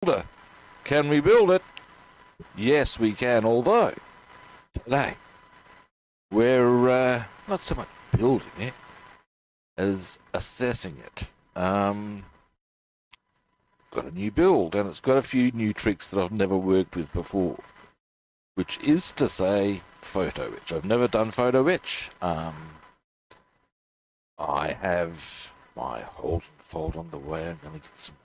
builder. Can we build it? Yes, we can, although today we're not so much building it as assessing it. Got a new build, and it's got a few new tricks that I've never worked with before, which is to say photo etch. I've never done photo etch. I have my hold and fold on the way. I'm going to get some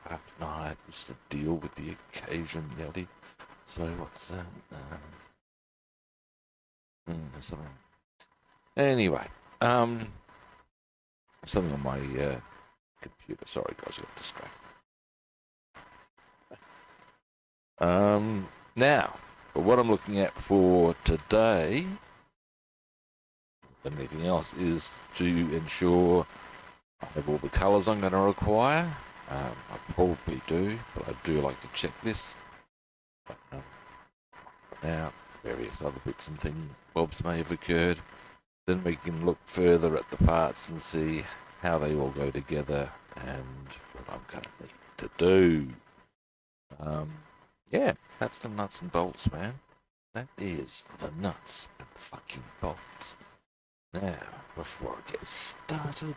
craft knives to deal with the occasionality. So what's that? Something. Anyway, something on my computer. Sorry, guys, I got distracted. Now, but what I'm looking at for today, than anything else, is to ensure I have all the colours I'm going to require. I probably do, but I do like to check this. Now, various other bits and things, bobs may have occurred. Then we can look further at the parts and see how they all go together and what I'm going to need to do. Yeah, that's the nuts and bolts, man. That is the nuts and fucking bolts. Now, before I get started,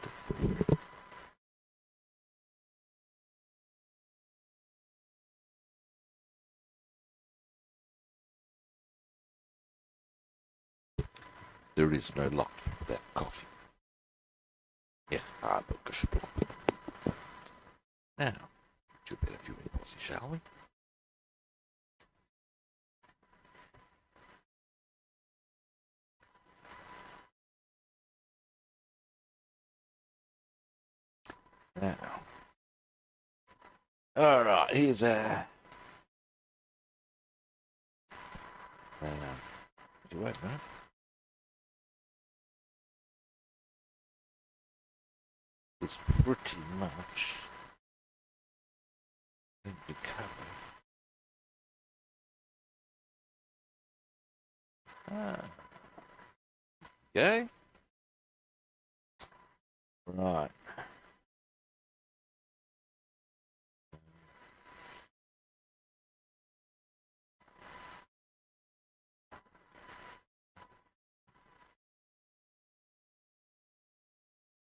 there is no life without coffee. Yeah, now, should bet a few minutes, shall we? Now, alright, here's a... do you wait a minute? It's pretty much in the cover. Okay. Right.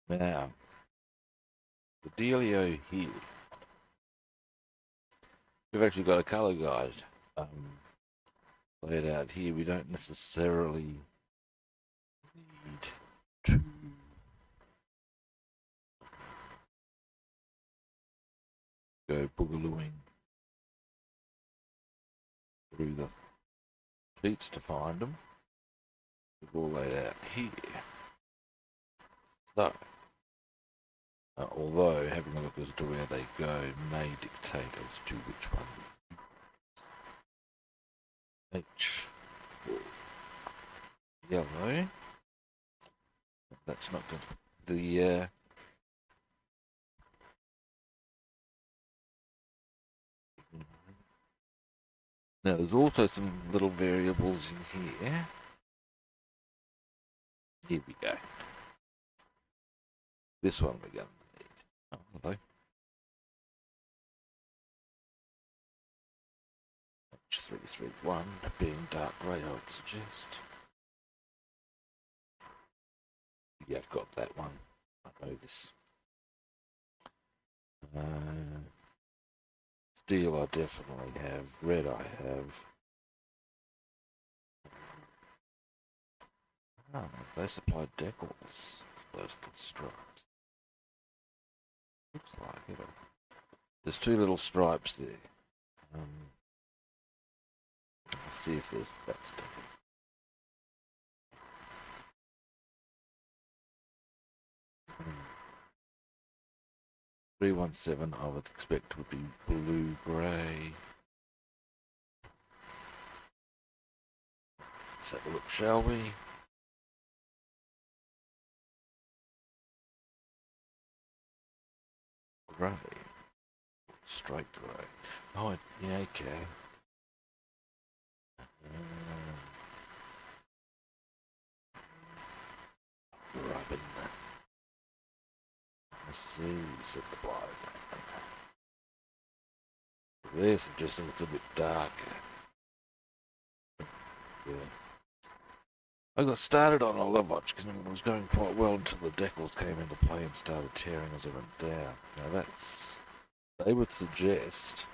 Now, the dealio here. We've actually got a colour guide laid out here. We don't necessarily need to go boogalooing through the sheets to find them. They're all laid out here. So, although having a look as to where they go may dictate as to which one H for yellow. That's not good. The now there's also some little variables in here. Here we go. This one we're going to need. Oh, hello. H331 being dark grey, I would suggest. Yeah, I've got that one. I know this. Steel I definitely have. Red I have. Oh, they supplied decals for those little stripes. Looks like it. There's two little stripes there. Let's see if that's a decal. 317 I would expect would be blue-grey. Let's have a look, shall we? Grey. Straight grey. Oh, yeah, okay. Rubbing. Let's see, said the blind. They're suggesting it's a bit darker. Yeah. I got started on a love watch because it was going quite well until the decals came into play and started tearing as I went down. Now they would suggest,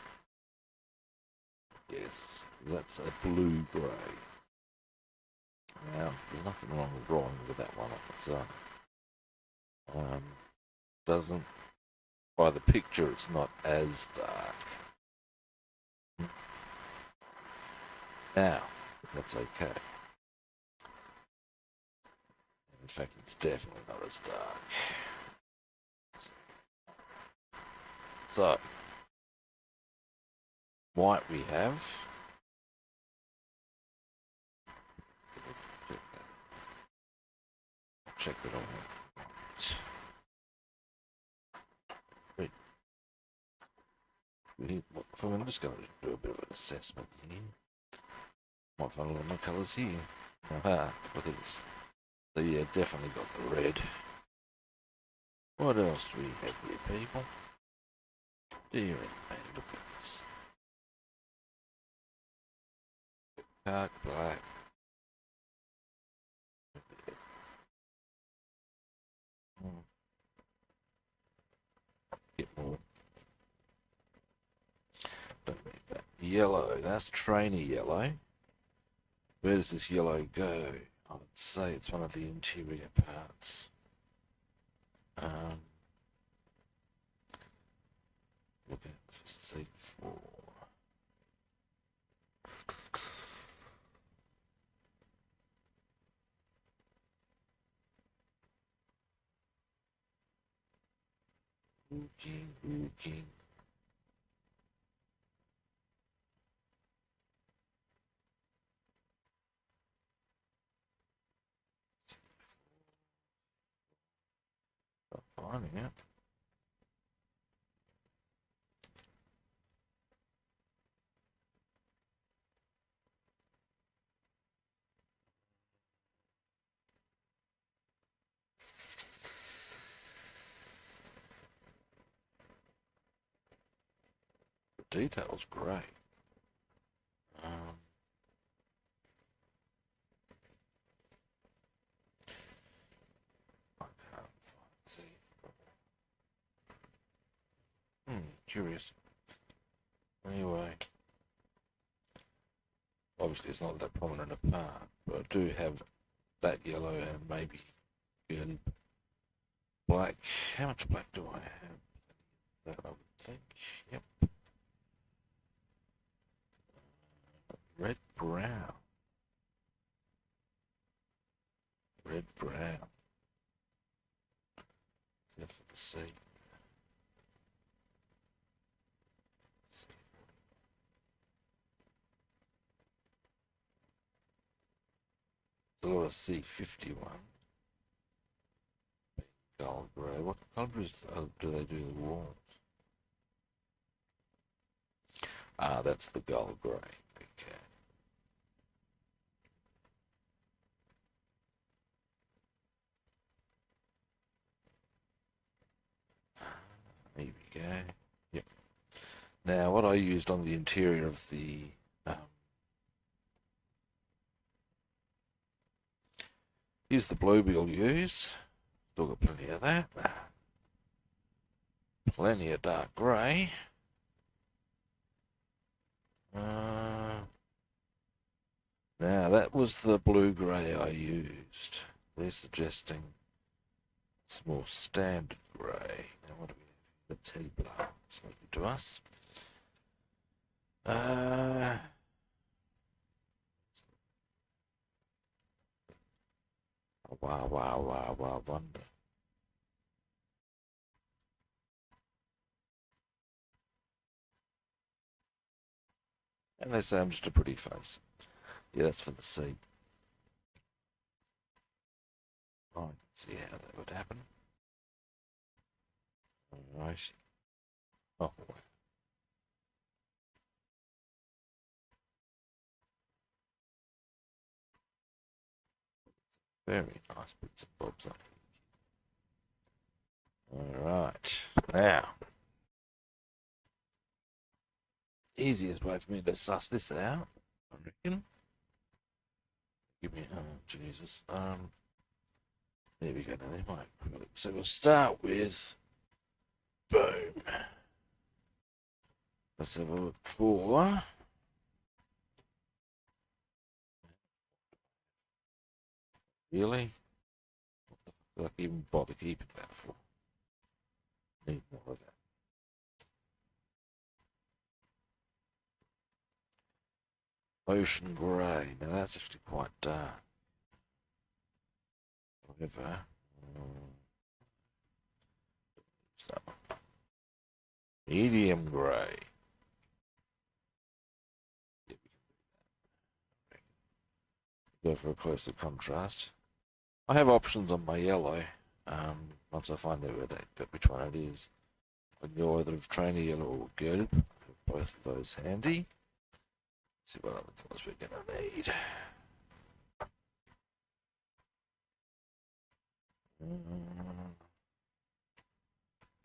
yes, that's a blue-grey. Now, there's nothing wrong with that one on its own. Doesn't, by the picture, it's not as dark. Now, that's okay. In fact, it's definitely not as dark. So, white we have. Check that on right. I'm just going to do a bit of an assessment here. Might find a lot more colours here. Aha, look at this. So yeah, definitely got the red. What else do we have here, people? Dear man, look at this. Dark black. Get more. Don't need that. Yellow, that's trainer yellow. Where does this yellow go? I would say it's one of the interior parts. Looking for C4. Looking. Not finding it. The detail's great. I can't see. Curious. Anyway, obviously it's not that prominent a part, but I do have that yellow and maybe in black. How much black do I have? That I would think. Yep. Red brown. Red brown. F for the C. So a C51. Gold grey. What colour do they do the walls? Ah, that's the gold grey. Okay. There we go. Yep. Now, what I used on the interior of the here's the blue we'll use. Still got plenty of that. Plenty of dark grey. Now, that was the blue-grey I used. They're suggesting it's more standard grey. Now, what do we have? The Teddy Blow. It's not good to us. Wow, wonder. And they say I'm just a pretty face. Yeah, that's for the sea. Oh, I can see how that would happen. Alright. Oh, wow. Very nice bits and bobs on here. Alright. Now. easiest way for me to suss this out, I reckon. Give me, oh Jesus. There we go. Now they might. So we'll start with boom. Let's have a look for. Really? What the fuck did I even bother keeping that for? Need more of that. Ocean grey. Now that's actually quite dark. However, so medium grey. Yeah, we can do that. Go for a closer contrast. I have options on my yellow. Once I find out which one it is, I can go either of trainer yellow or gold. Both of those handy. Let's see what other colours we're gonna need.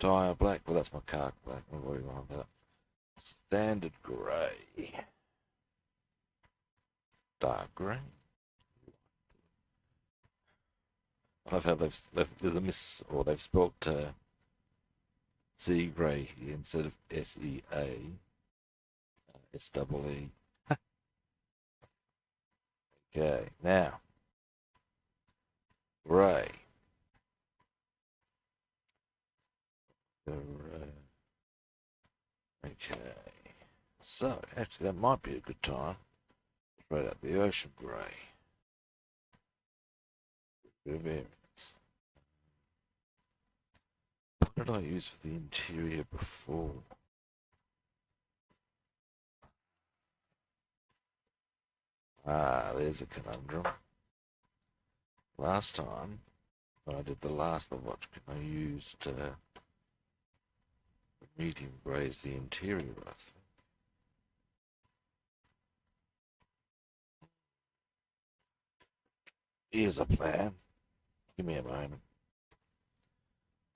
Tire black. Well, that's my car black. I've already lined that up. Standard grey. Dark grey. I love how there's a miss, or they've spelt sea grey here instead of S-E-A, S-double-E. Okay, now, grey. Okay, so actually that might be a good time to throw out the ocean grey. Bit of variance. What did I use for the interior before? Ah, there's a conundrum. Last time, when I did the last Lavochkin, I used medium grey as the interior, I think. Here's a plan. Give me a moment.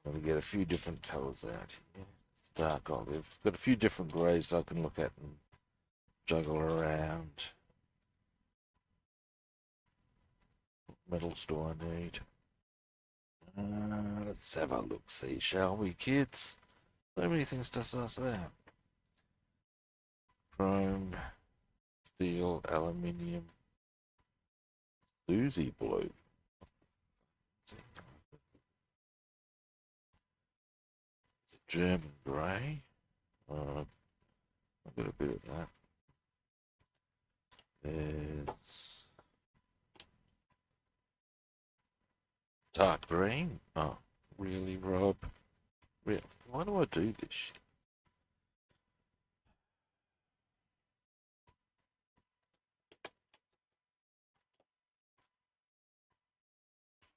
I'm going to get a few different colours out here. It's dark olive. Got a few different greys I can look at and juggle around. What metals do I need? Let's have a look-see, shall we, kids? So many things to suss out. Chrome, steel, aluminium, Susie blue. It's a German grey. I've got a bit of that. There's dark green. Oh, really, Rob? Really? Why do I do this shit?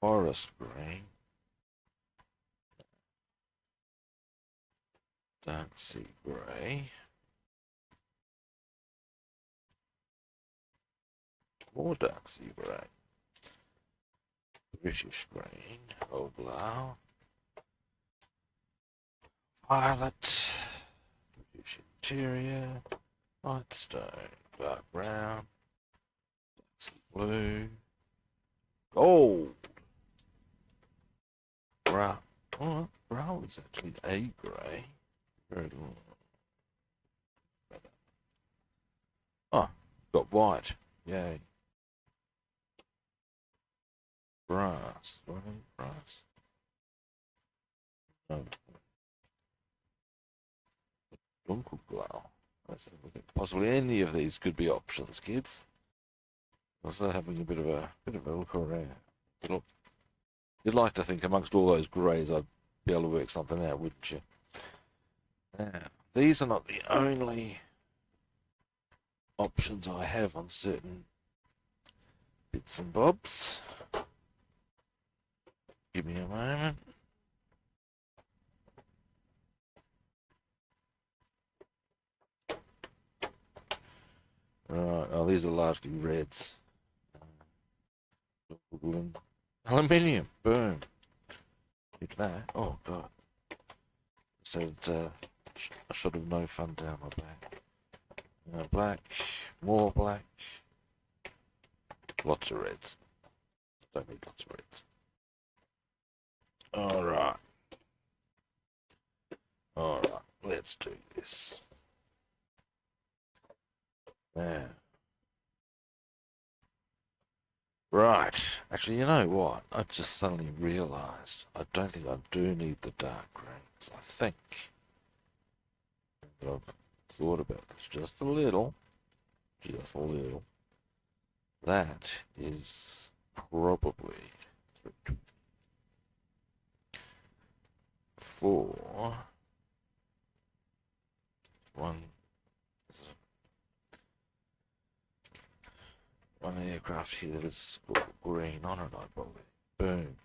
Forest green. Dark sea grey. More dark sea grey. British green. Oblau. Violet. British interior. Light stone. Dark brown. Dark sea blue. Gold. Brown. Oh, brown is actually a grey. Very long. Oh, got white. Yay. Brass. Do I need brass? No. Dunkelblau. Possibly any of these could be options, kids. Also having a bit of a look around. Look, you'd like to think amongst all those greys I'd be able to work something out, wouldn't you? Now, these are not the only options I have on certain bits and bobs. Give me a moment. Right, oh, these are largely reds. Aluminium, boom. Hit that. Oh, God. So a shot of no fun down my back. Black, more black, lots of reds. Don't need lots of reds. Alright. Alright, let's do this. Now. Right. Actually, you know what? I just suddenly realised I don't think I do need the dark greens. I think that I've thought about this just a little. That is probably for one aircraft here that is green on it, I believe. Boom.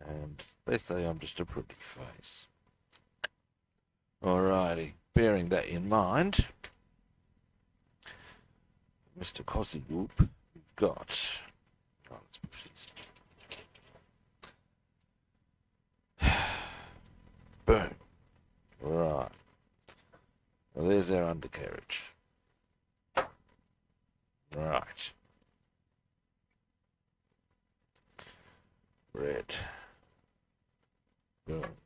And they say I'm just a pretty face. Alrighty, bearing that in mind, Mr. Cossygloop, we've got. Oh, let's push these. Boom. Right. Well, there's our undercarriage. Right. Red. Boom.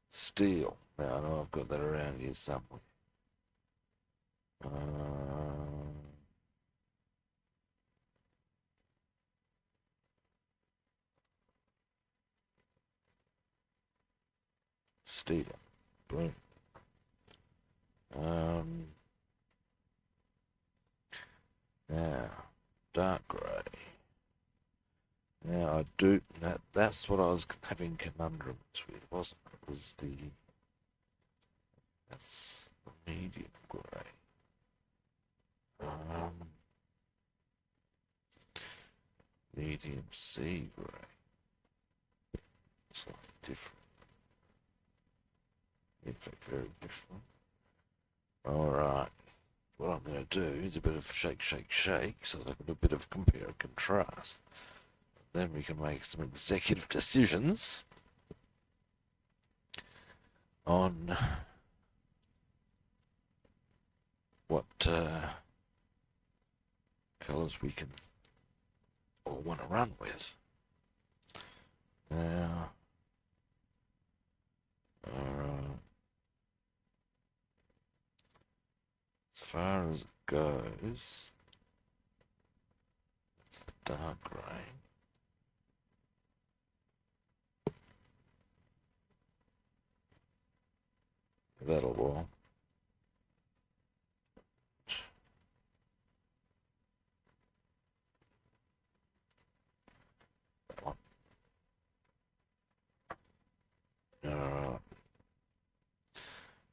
Steel. Now I know I've got that around here somewhere. Steel. Boom. Now, dark grey. Now I do that's what I was having conundrums with, wasn't it? Was that's the medium grey. Medium sea grey. Slightly different. In fact, very different. Alright. What I'm going to do is a bit of shake, so that I can do a bit of compare and contrast. Then we can make some executive decisions on what colours we can or want to run with. Now, as far as it goes, it's the dark grey. That'll roll. That one. Alright.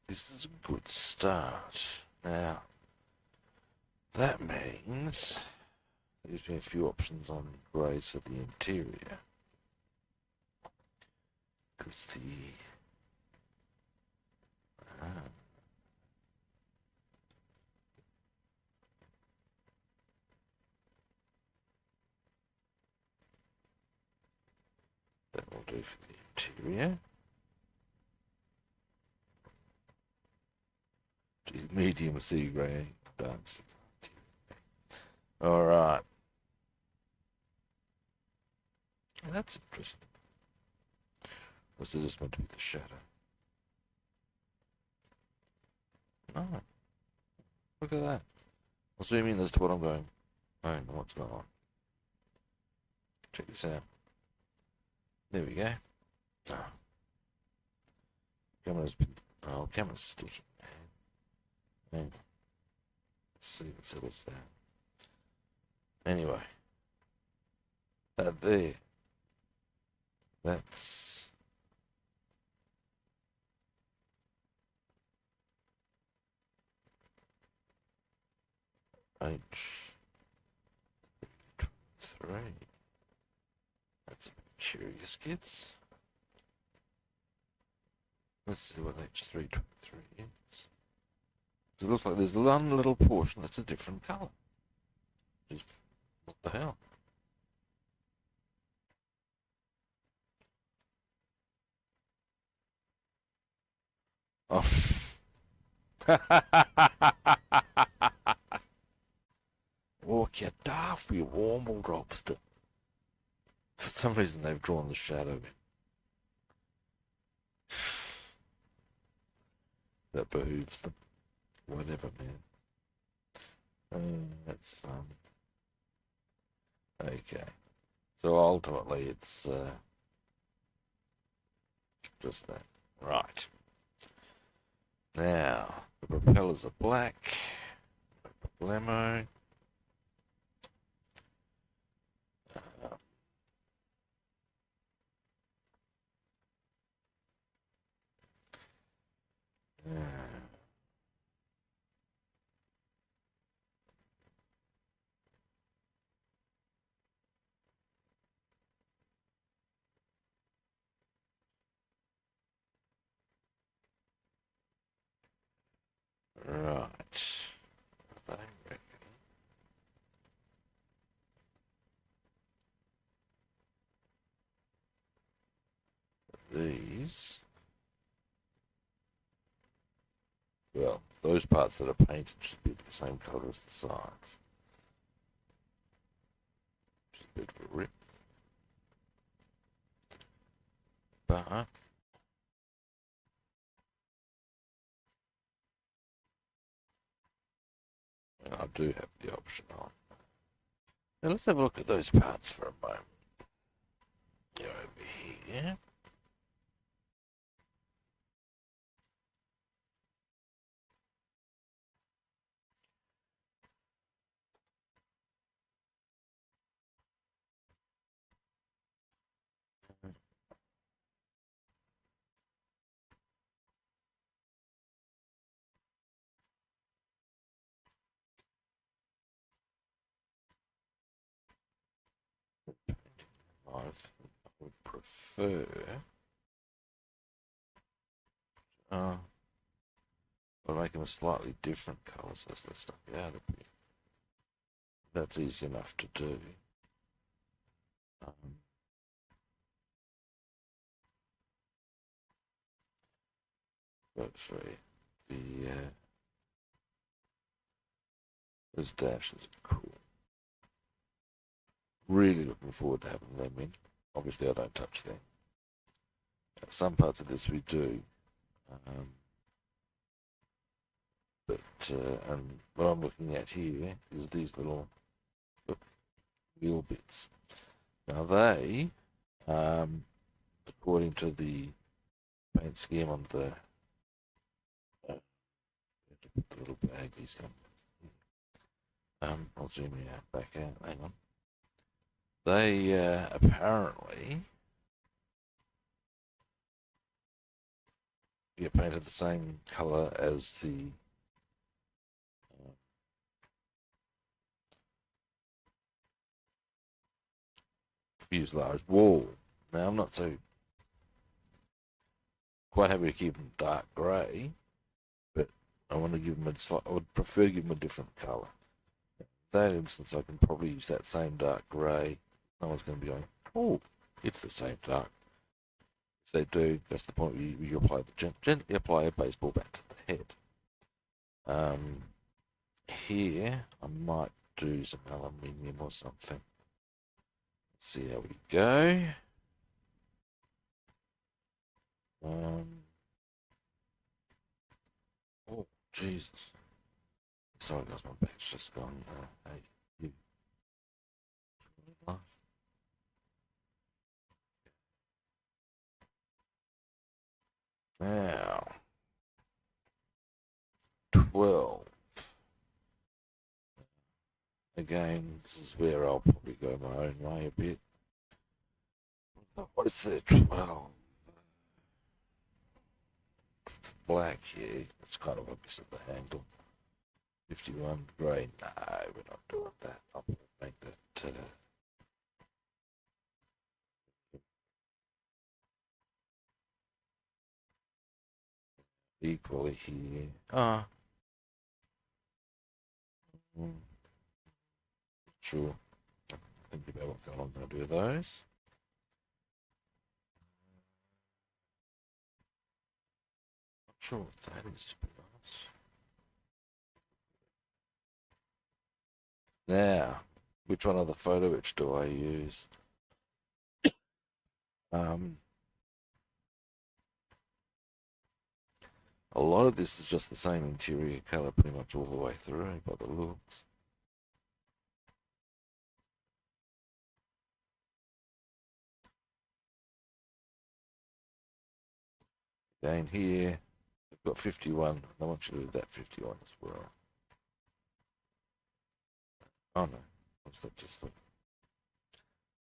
This is a good start. Now, that means there's me a few options on greys for the interior. Because the that will do for the interior. Medium sea grey, dark sea grey. Alright. That's interesting. Was it just meant to be the shadow? Oh. Look at that. I'll zoom in as to what I'm going. I don't know what's going on. Check this out. There we go. Oh. Camera's sticky. Man. Let's see if it settles down. Anyway. There. That's H3. That's curious, kids. Let's see what H323 is. It looks like there's one little portion that's a different colour. Just what the hell? Oh, Walk you daft, you warble lobster. For some reason they've drawn the shadow. That behooves them. Whatever, man. That's fun. Okay. So ultimately it's just that. Right. Now, the propellers are black. No problemo. Yeah. Right. I reckon these, well, those parts that are painted should be the same colour as the sides. Which is a bit of a rip. But I do have the option on. Now let's have a look at those parts for a moment. Go over here. I would prefer uh, I'll make them a slightly different colour so they stuck out a bit. That's easy enough to do. Actually, the those dashes are cool. Really looking forward to having them in. Obviously, I don't touch them. Some parts of this we do. But and what I'm looking at here is these little wheel bits. Now they, according to the paint scheme on the little bag these come with. I'll zoom you out back out. Hang on. They apparently get painted the same colour as the fuselage wall. Now I'm not so quite happy to keep them dark grey, but I want to give them I would prefer to give them a different colour. In that instance, I can probably use that same dark grey. No one's going to be going, oh, it's the same dark. If they do, that's the point where you apply gently apply a baseball bat to the head. Here, I might do some aluminium or something. Let's see how we go. Oh, Jesus. Sorry, guys, my back's just gone. Hey, you. Now, 12. Again, this is where I'll probably go my own way a bit. What is it? 12. Black here. It's kind of obvious at the handle. 51 grey. No, we're not doing that. I'll make that equally here. Sure. Think about what colour I'm going to do those. Not sure what that is, to be honest. Now, which one of the photo etch do I use? A lot of this is just the same interior color pretty much all the way through by the looks. Again here, they've got 51. I want you to do that 51 as well. Oh no, what's that just like?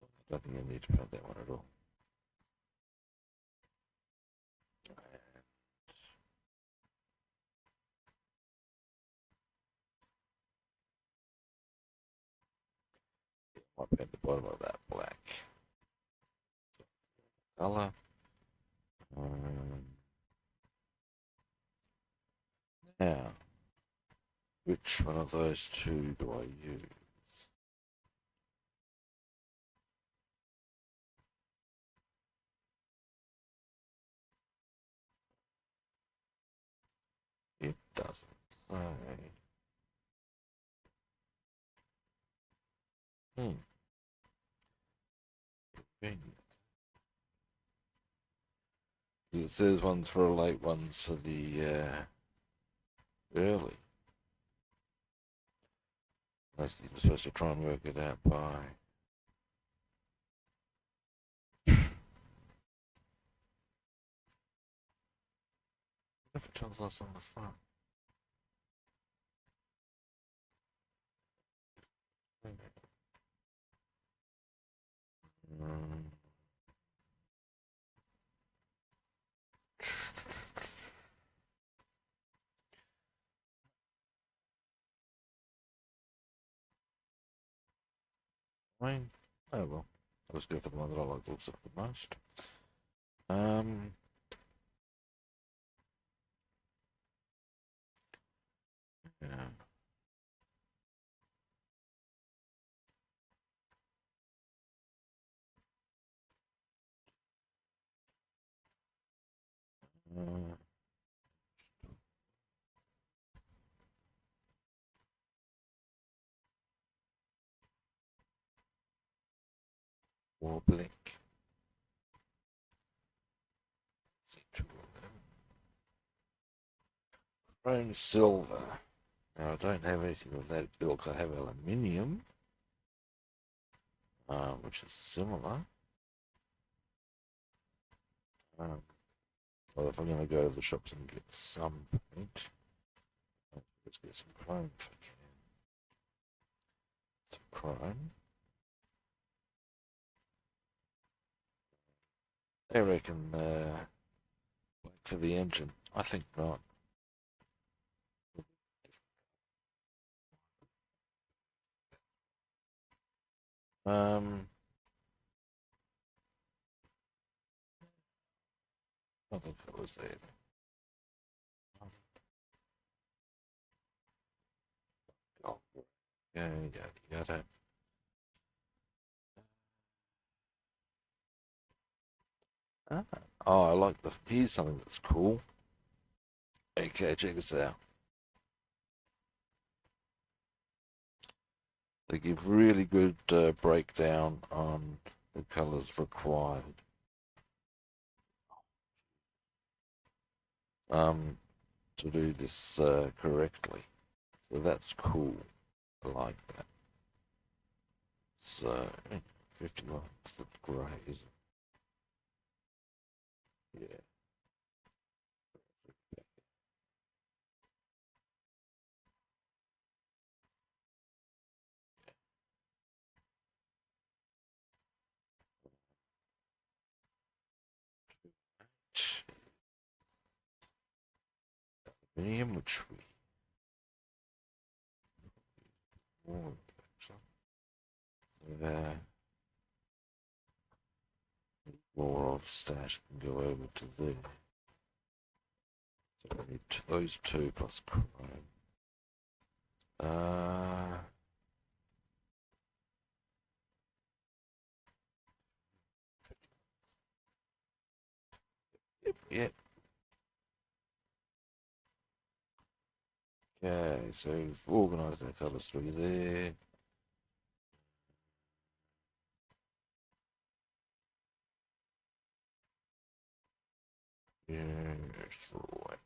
I don't think I need to paint that one at all. Might paint the bottom of that black. Color. Now, which one of those two do I use? It doesn't say. Convenient. It says one's for late, one's for the early. Unless you're supposed to try and work it out by. If it tells us on the front. Fine. Oh well. I'll just go for the one that I like the looks of the most. Yeah. Wobbling. Chrome silver. Now I don't have anything of that ilk. I have aluminium, which is similar. Well, if I'm going to go to the shops and get some paint, let's get some chrome if I can. Some chrome. I reckon wait for the engine. I think not. Other colours there. Oh, yeah, yada. Ah. Oh, I like the. Here's something that's cool. Okay, check this out. They give really good breakdown on the colours required. To do this correctly. So that's cool. I like that. So 51 is the grey, isn't it? Yeah. Medium, which we so more of stash can go over to there. So I need those two plus chrome. Yep. Okay, so we've organised our colours through there. Yes, right.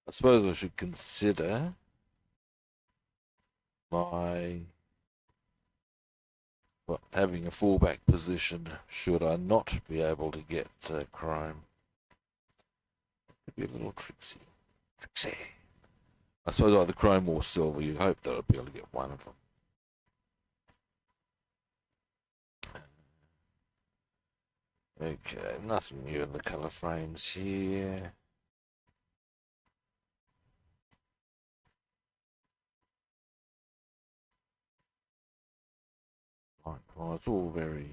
I suppose I should consider my having a fallback position should I not be able to get chrome. Could be a little tricksy. Tricksy. I suppose either chrome or silver. You hope that I'll be able to get one of them. Okay, nothing new in the colour frames here. Right, well, it's all very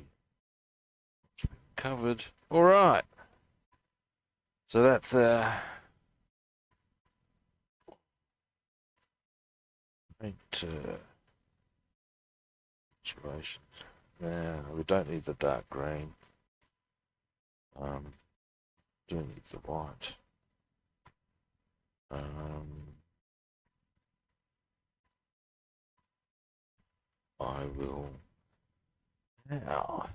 covered. All right. So that's paint situation. Now we don't need the dark green. Do need the white. I will now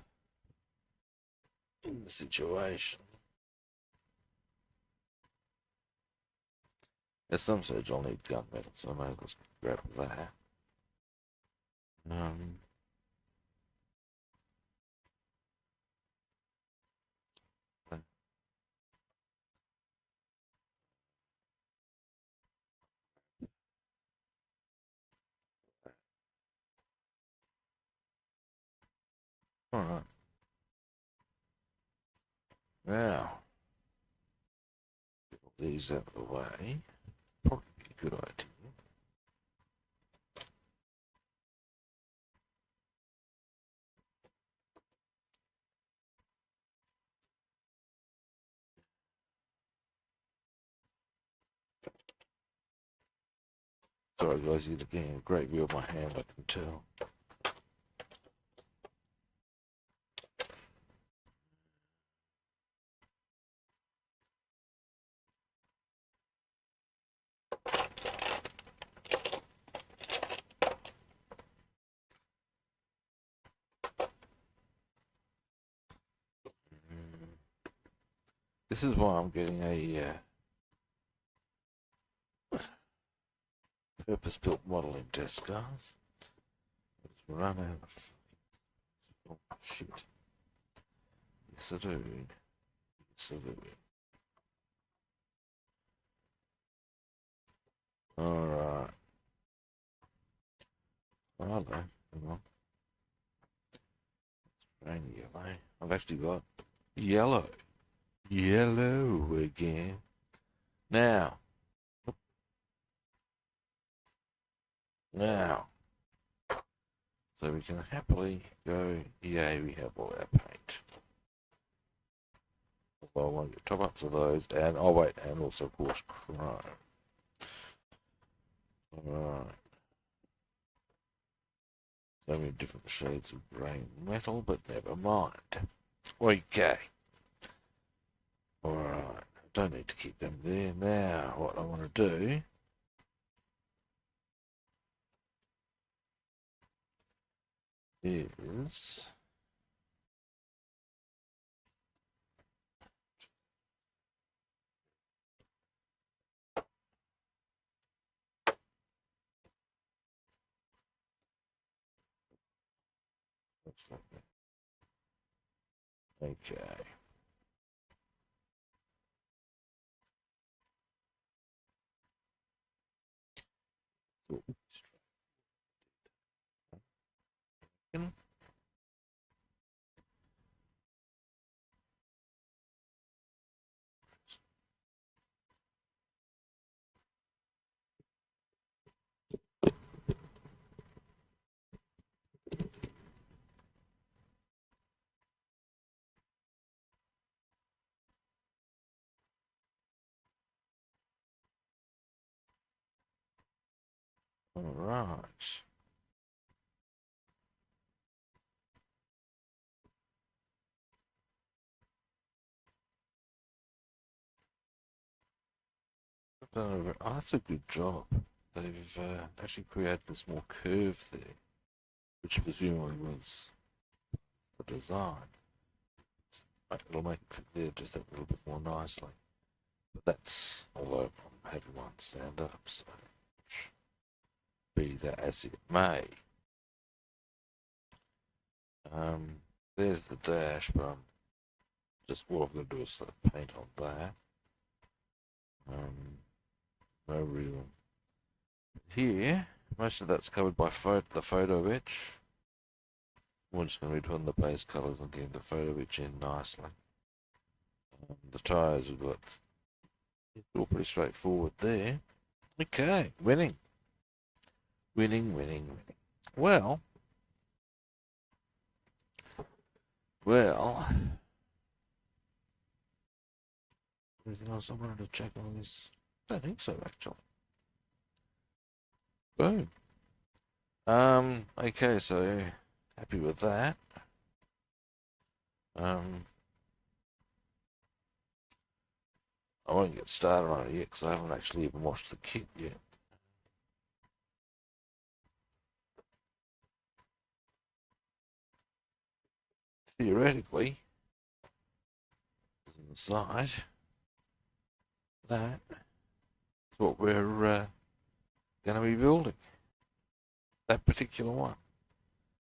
in the situation. At some stage I'll need gunmetal, so I may as well grab that. Alright. Now, get all these out of the way. Probably a good idea. Sorry guys, you're getting a great view of my hand, I can tell. This is why I'm getting a purpose-built model in Descars. It's run out of... Oh, shit. Yes, I do. Yes, I do. Alright. Oh, hello. Hang on. It's rainy yellow. I've actually got yellow. Yellow again. Now. Now. So we can happily go, yay, we have all our paint. Although I want to get top ups of those, and oh wait, and also of course chrome. Alright. So many different shades of grey metal, but never mind. Okay. Alright, I don't need to keep them there. Now, what I want to do is okay. Alright. Oh, that's a good job. They've actually created a small curve there, which presumably was the design. It'll make it fit there just that little bit more nicely. But that's, although I'm having one stand up, so be that as it may. There's the dash, but I'm just what I'm going to do is sort of paint on that. No real. Here, most of that's covered by the photo etch. We're just going to be putting the base colours and getting the photo etch in nicely. The tyres we've got, it's all pretty straightforward there. Okay, winning. Winning, winning, winning. Well, anything else I wanted to check on this? I don't think so, actually. Boom. Okay, so happy with that. I won't get started on it yet because I haven't actually even washed the kit yet. Theoretically, as an aside, that is what we're going to be building. That particular one.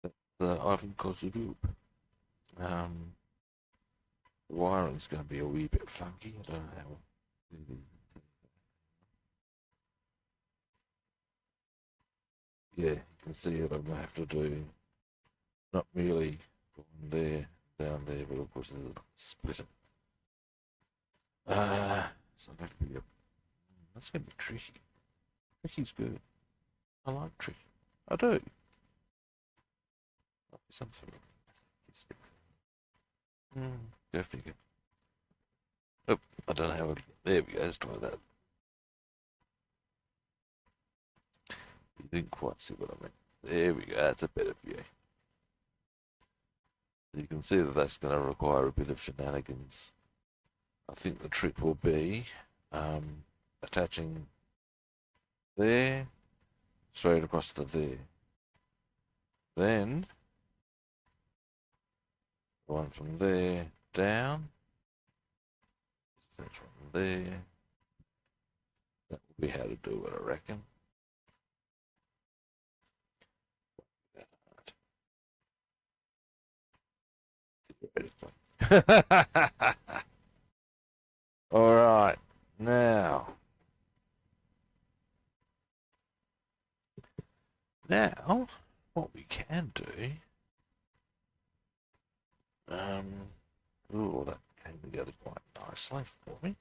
That's Ivan Kozubub. The wiring's going to be a wee bit funky. I don't know how. Yeah, you can see that I'm going to have to do not merely going there, down there, but of course there's a splitter. So I'm going to be that's going to be tricky. Tricky's good. I like tricky. I do. Might be some sort of stick. Go figure. Oh, I don't know how it. There we go. Let's try that. You didn't quite see what I meant. There we go. That's a better view. You can see that that's going to require a bit of shenanigans. I think the trick will be attaching there, straight across to there. Then one from there down. Attach one there. That will be how to do it, I reckon. All right, now what we can do, ooh, that came together quite nicely for me.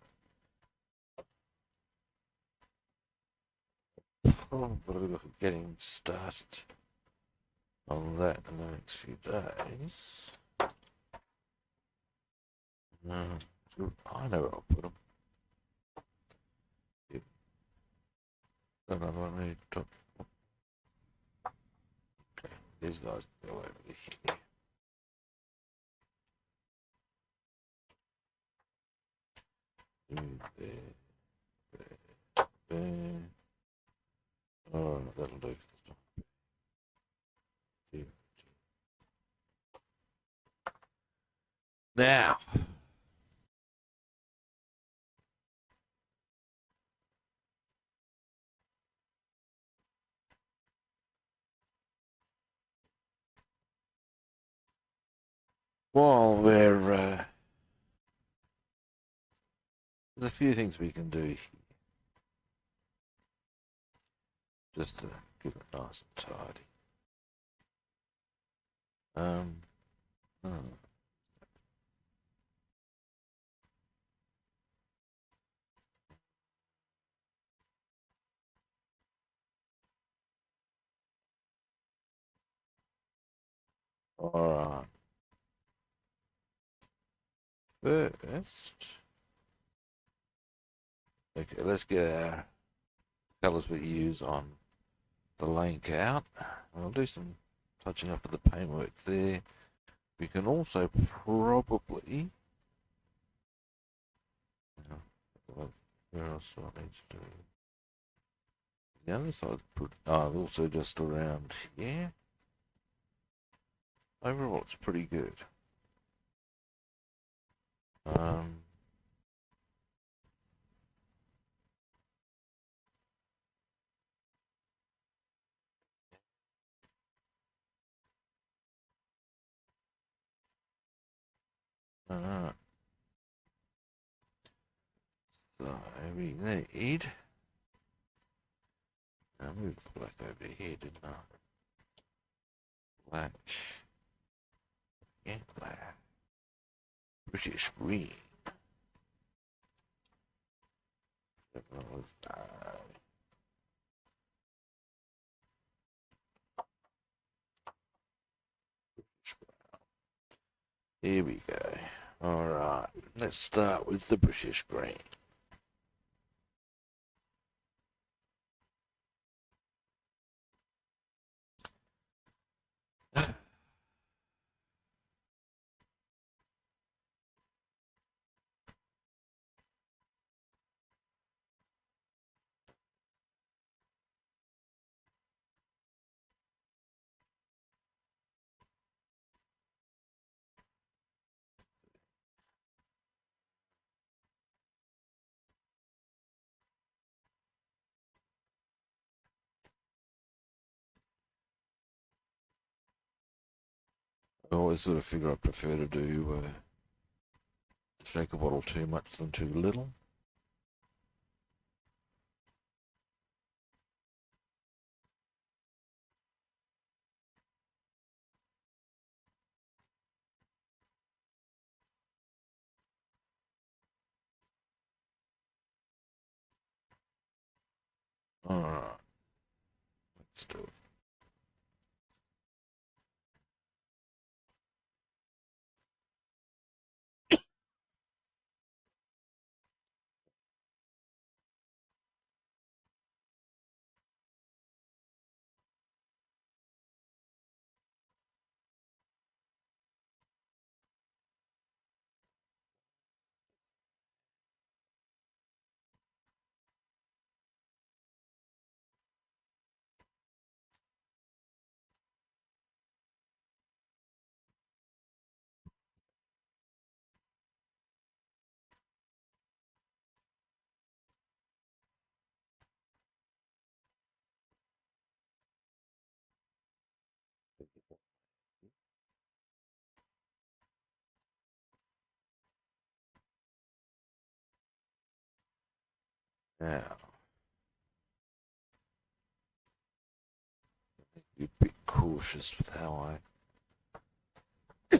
Probably look at getting started on that in the next few days. I know where I'll put them. Yep. Another one ready to talk. Okay, these guys go over here. There. Oh, that'll do for this time. Now, while we're there's a few things we can do here, just to keep it nice and tidy. All right. First, okay, let's get our colors we use on the link out. We'll do some touching up of the paintwork there. We can also probably, where else do I need to do? The other side, also just around here. Overall, it's pretty good. Um, alright. So we need. I moved black over here, didn't I? Black and black. British green. That was British brown. Here we go. Alright, let's start with the British green. I always sort of figure I prefer to do shake a bottle too much than too little. Alright, let's do it. Now, be a bit cautious with how I,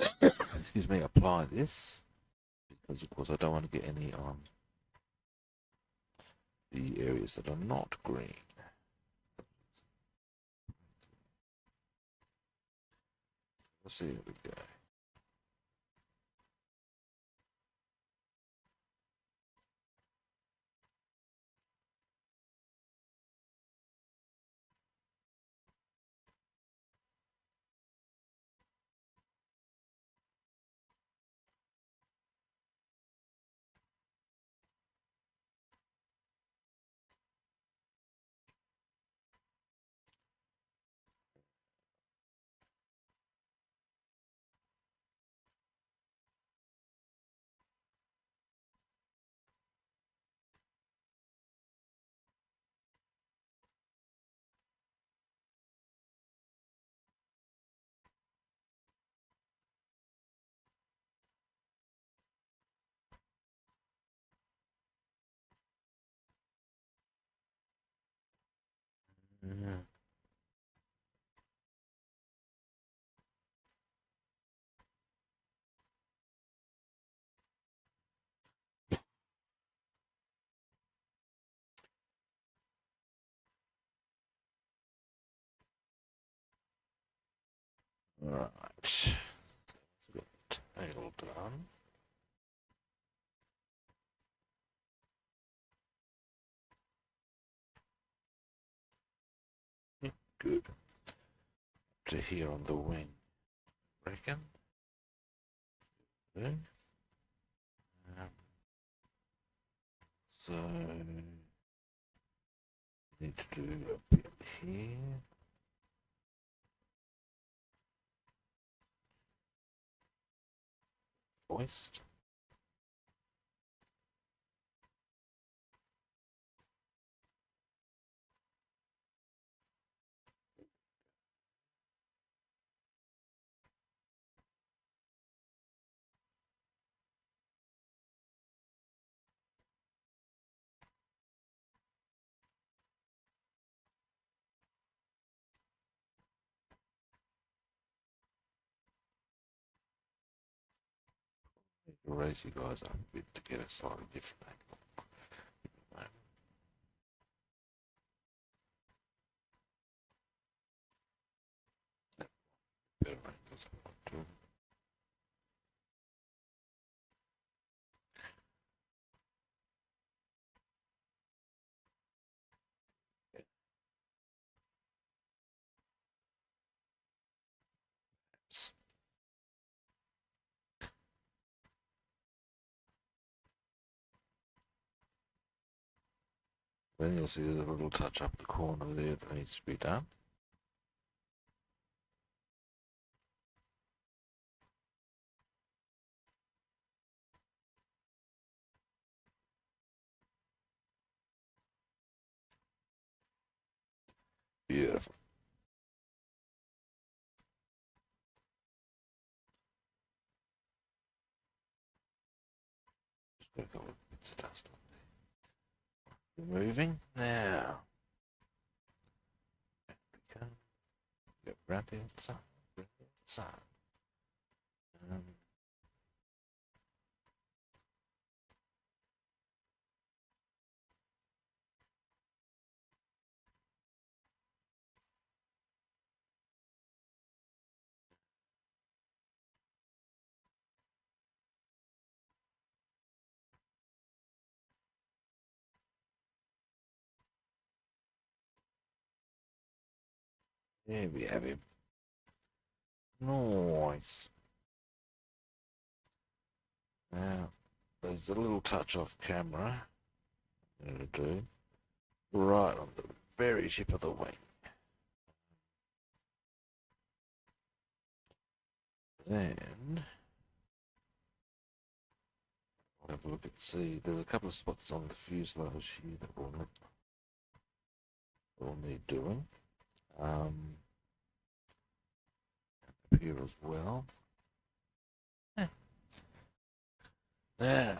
excuse me, apply this. Because of course I don't want to get any on the areas that are not green. Let's see, here we go. Yeah. Right. So we've got the tail done. Good. To here on the wing, reckon. Okay. So need to do a bit here. Foist. raise you guys up a bit to get a slightly different angle. Better angles. Then you'll see there's a little touch up the corner there that needs to be done. Beautiful. Just got a couple of bits of dust on there. Removing. Now. Go around the outside. Around the outside. There we have him. Nice. Now, there's a little touch off camera. I'm going to do right on the very tip of the wing. Then I'll have a look and see. There's a couple of spots on the fuselage here that will need doing. Up here as well. Now, now,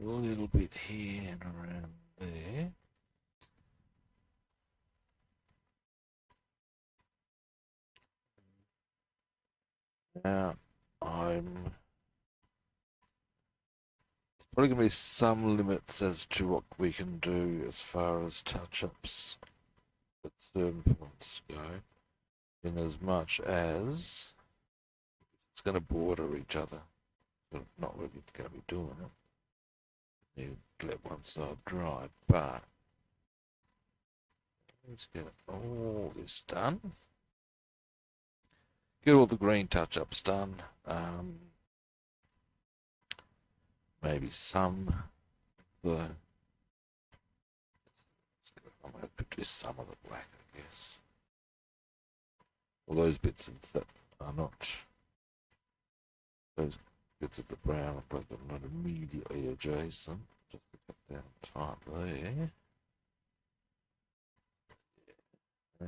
a little bit here and around there. Now, there's probably going to be some limits as to what we can do as far as touch-ups at certain points go, in as much as it's going to border each other. So not really going to be doing it. You let one side dry, but let's get all this done. Get all the green touch-ups done. Maybe some the. I'm going to produce some of the black, I guess. All those bits that are not. Those bits of the brown and black that are not immediately adjacent. Just to cut down tight there. Yeah.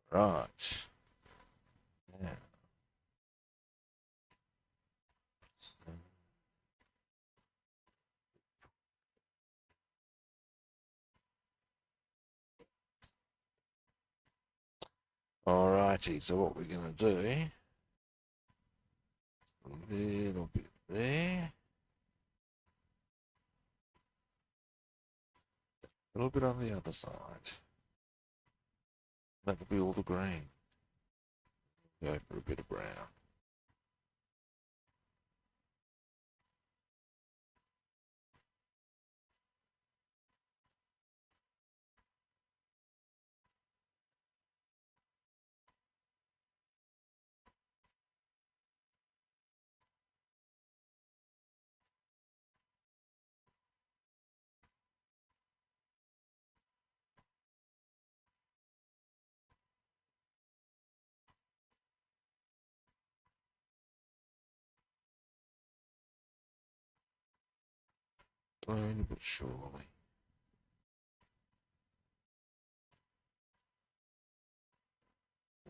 Right. Yeah. So, alrighty, so what we're going to do, a little bit there, a little bit on the other side. That will be all the green. Go for a bit of brown. Slowly but surely.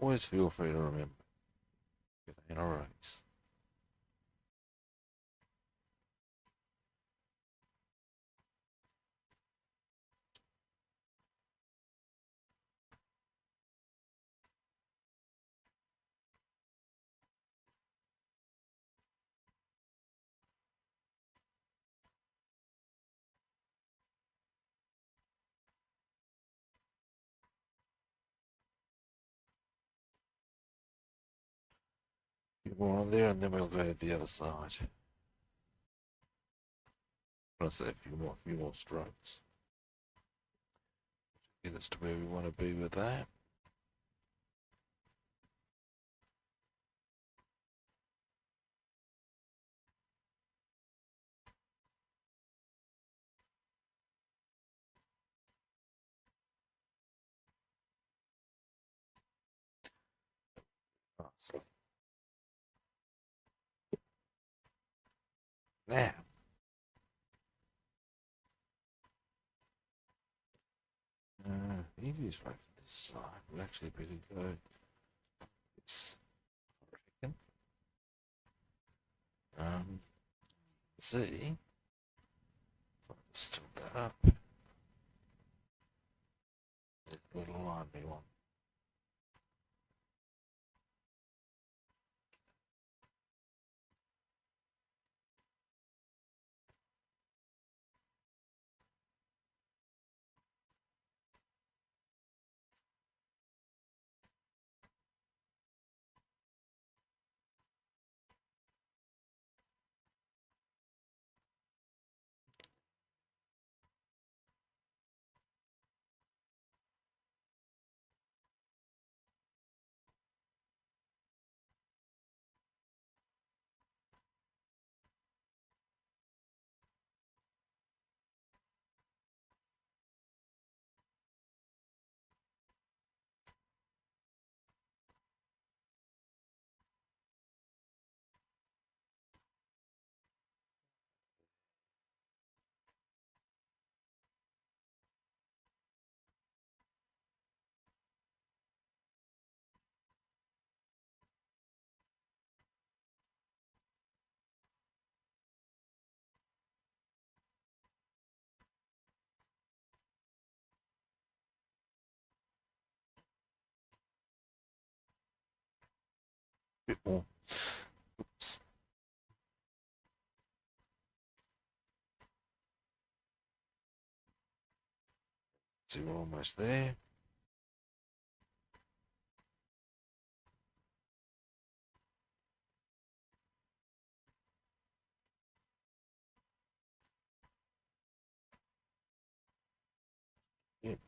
Always feel free to remember, it ain't a race. A few more on there and then we'll go to the other side. I say a few more strokes. Get us to where we want to be with that. So now, easiest way from this side would actually be to go this, I reckon. See, if I just tilt that up, there's the little line we want. A bit more. Oops. So we're almost there. Yep.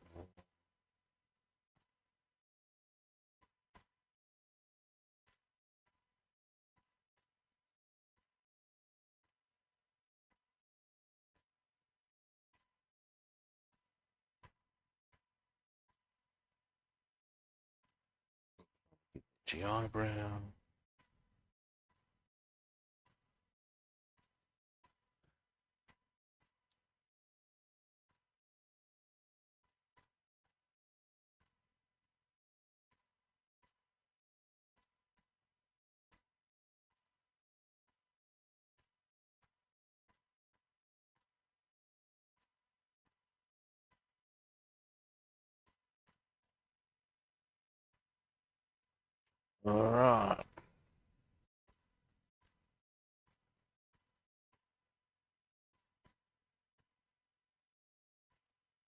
The eyebrow. Alright.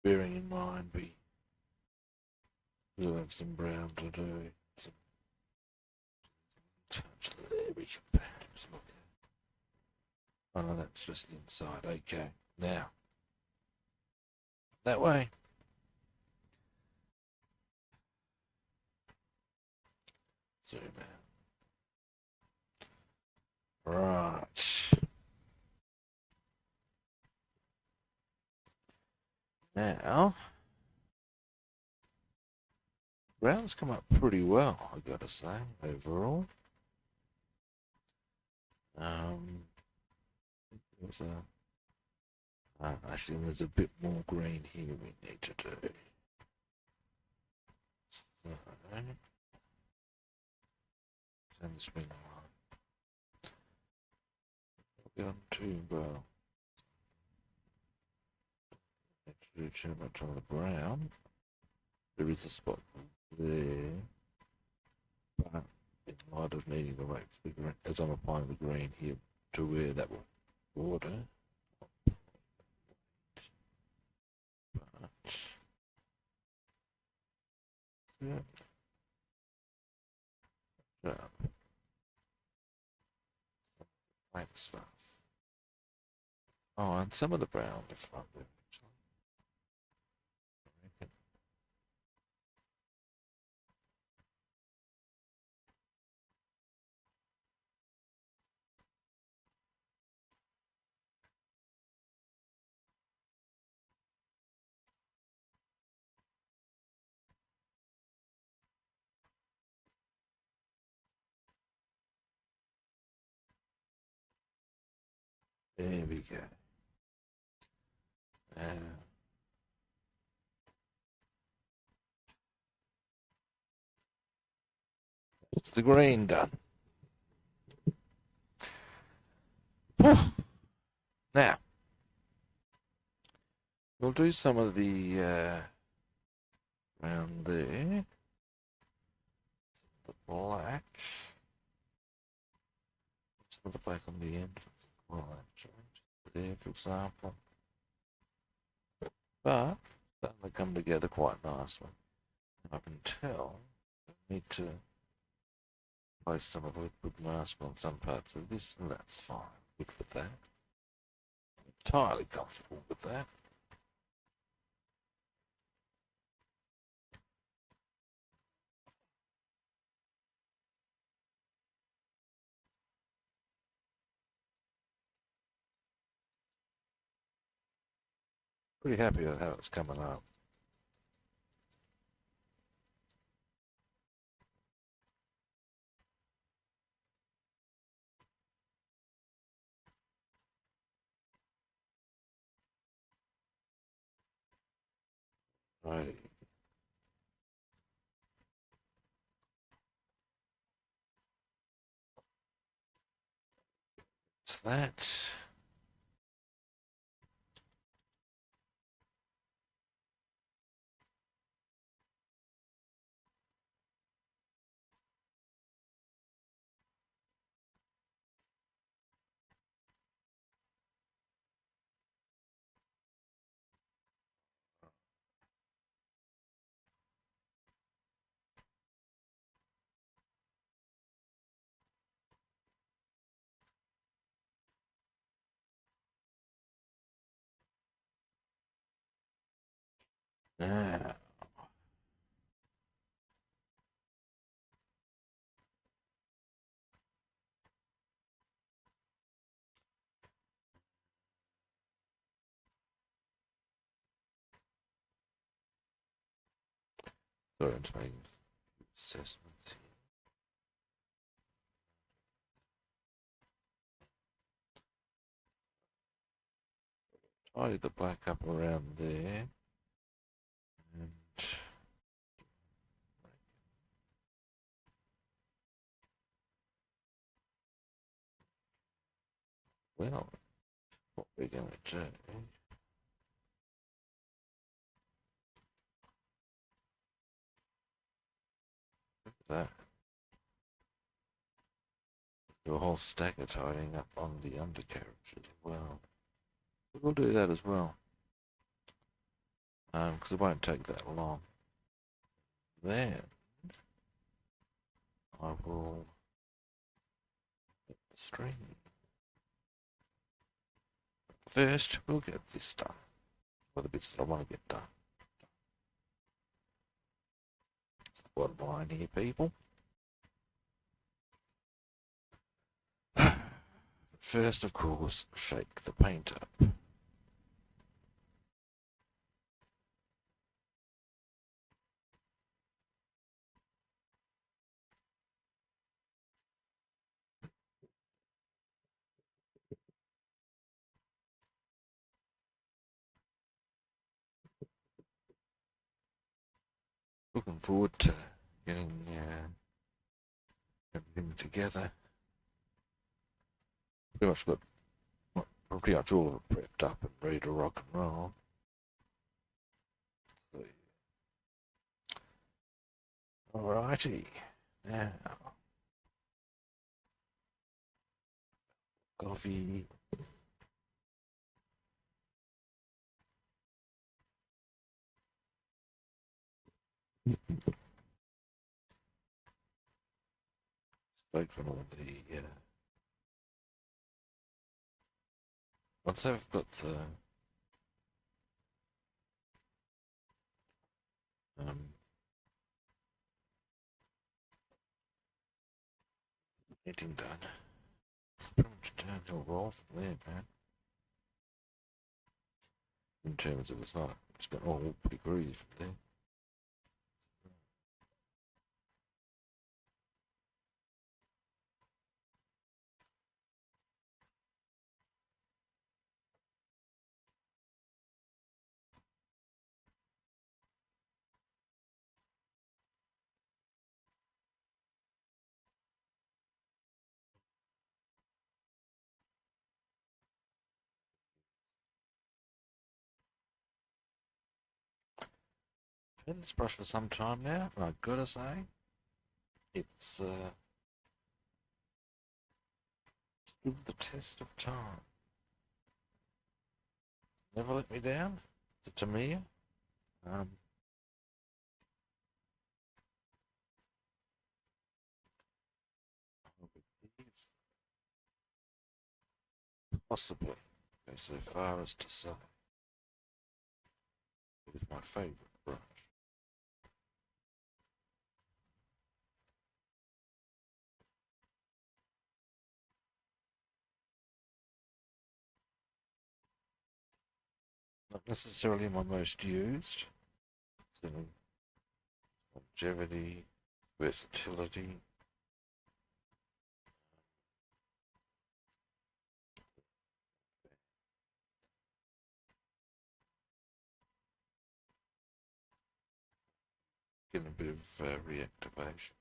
Bearing in mind we will have some brown to do. Some touch there we can perhaps look at. Oh no, that's just the inside. Okay. Now. That way. Zoom out. Right. Now. Brown's come up pretty well, I gotta say, overall. There was a Actually, there's a bit more green here we need to do. So, send the spring line. Get on to, need to do too much on the brown. There is a spot there, but it might have needed to wait for the green, as I'm applying the green here to where that will water. But, yeah, white stuff. Oh, and some of the brown is not there, actually. There we go. It's the green done. Now, we'll do some of the around there. The black. Some of the black on the end. Well, actually, there, for example. But they come together quite nicely. I can tell I need to place some of the liquid mask on some parts of this, and that's fine. Good with that. I'm entirely comfortable with that. Pretty happy with how it's coming up. Right. It's that. Yeah. Sorry, I'm just making assessments here. Tidy the black up around there. And well, what we're going to do. Look at that. Do a whole stack of tidying up on the undercarriage as well. We'll do that as well. Because it won't take that long. Then I will get the string. First, we'll get this done. Or the bits that I want to get done. That's the bottom line here, people. First, of course, shake the paint up. looking forward to getting everything together. Pretty much got pretty much all of it prepped up and ready to rock and roll. So, alrighty, now coffee. Spoke from all the once I've got the meeting done. It's pretty much downhill roll from there, man. In terms of it's not, it's got all pretty groovy from there. I've had this brush for some time now, and I've got to say, it's stood the test of time. Never let me down. It's a Tamiya. Possibly go so far as to say it is my favourite brush. Not necessarily my most used. Certainly longevity, versatility. Getting a bit of reactivation.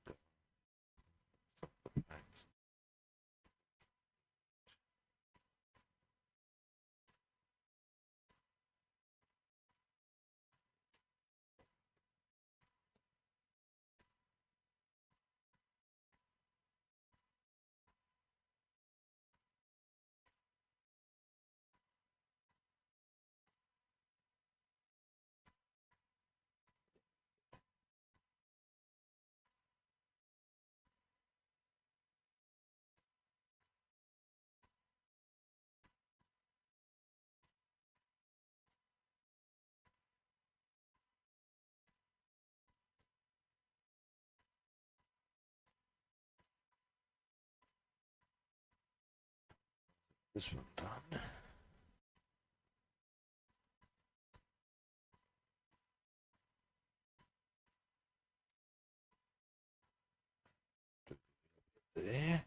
This one done. There.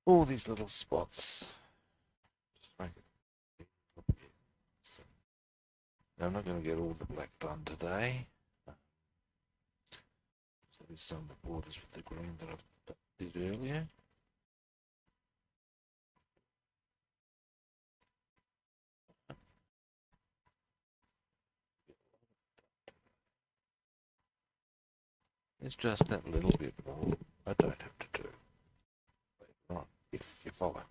all these little spots. Just make it a bit. So, I'm not going to get all the black done today. There'll be some of the borders with the green that I did earlier. It's just that little bit more. I don't have to do later on, if you follow.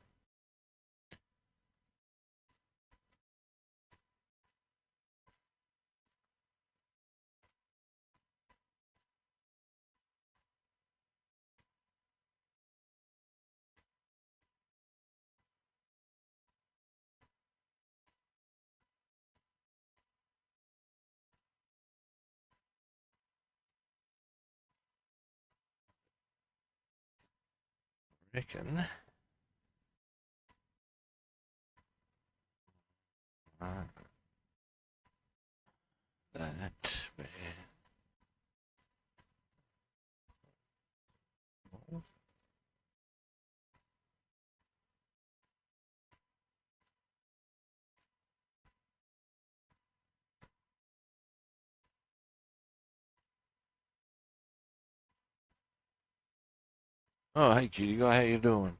Reckon. That where. Oh, hey, cutie guy, how you doing?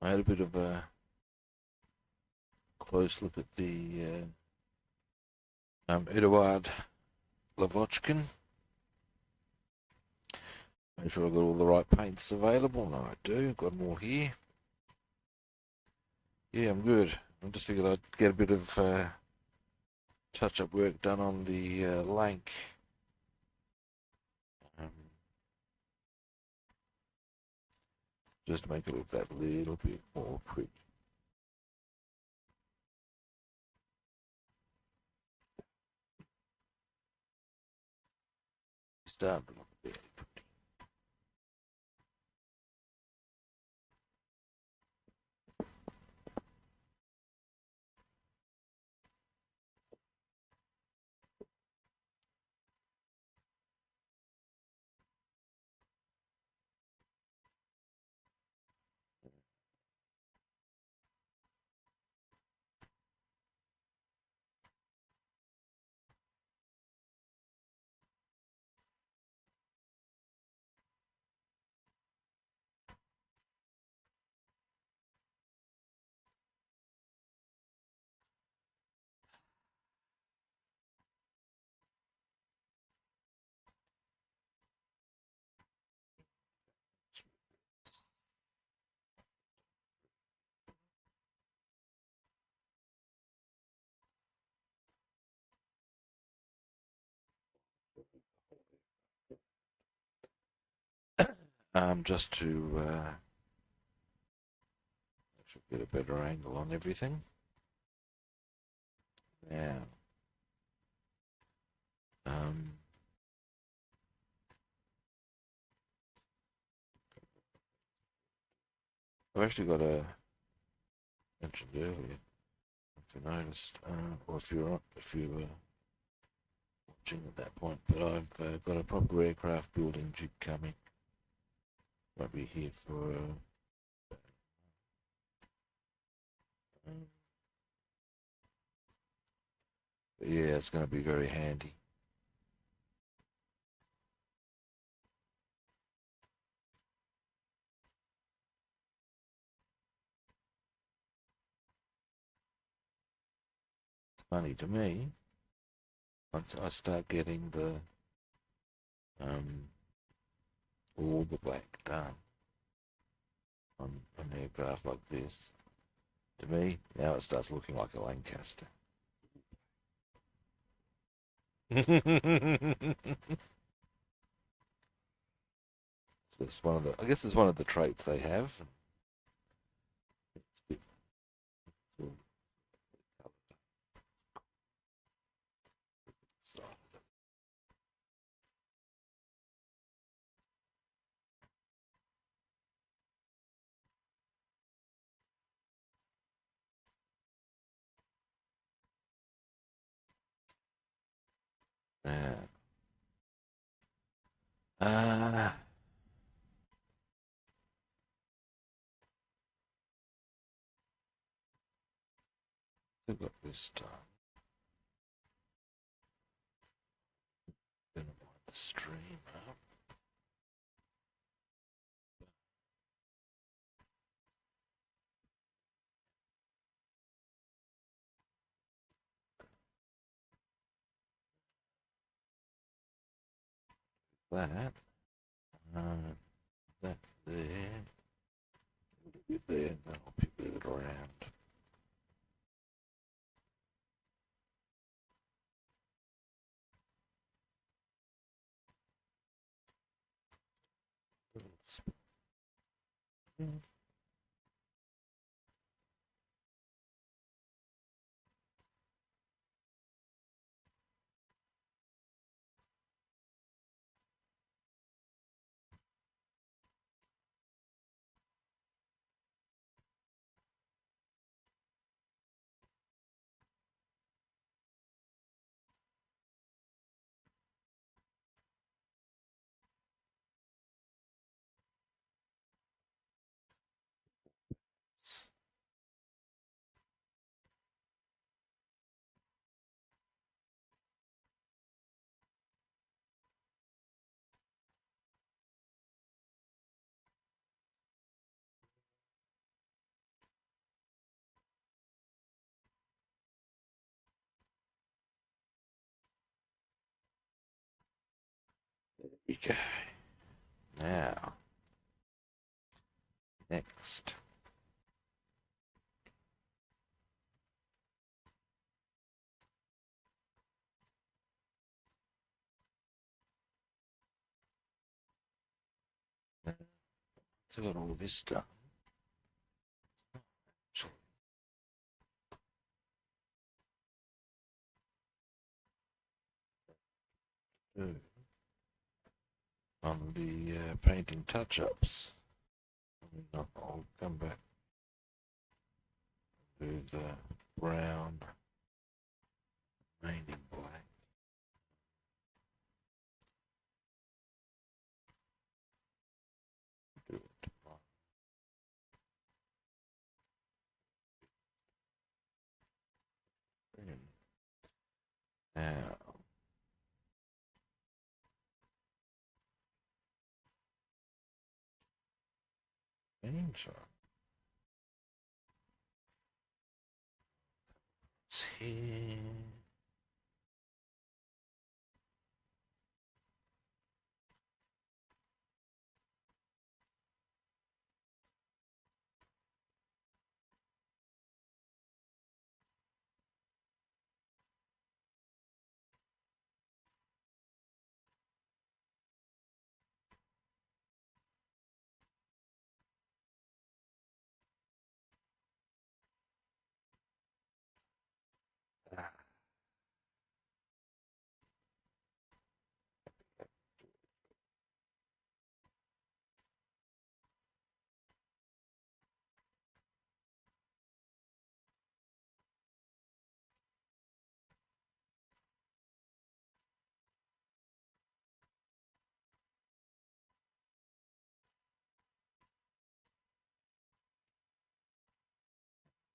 I had a bit of a close look at the Eduard Lavochkin. Make sure I've got all the right paints available. No, I do. Got more here. Yeah, I'm good. I just figured I'd get a bit of touch-up work done on the Lank. Um, just to make it look that little bit more pretty. Starting to look very pretty. Just to actually get a better angle on everything. Now, I've actually got a mentioned earlier, if you noticed, or if you were watching at that point, but I've got a proper aircraft building jig coming. Won't be here for. But yeah, it's going to be very handy. It's funny to me, once I start getting the all the black done on an aircraft like this, to me, now it starts looking like a Lancaster. It's one of the, I guess it's one of the traits they have. It's a bit, it's all Yeah. Uh, Still got this done. Gonna wind the stream up. That. Uh, that there. Bit there, and then I'll pivot it around. Okay. Now, next. So got all this done. Do on the painting touch-ups. I'll come back with brown, mainly black. Do it tomorrow. Now, change it's here.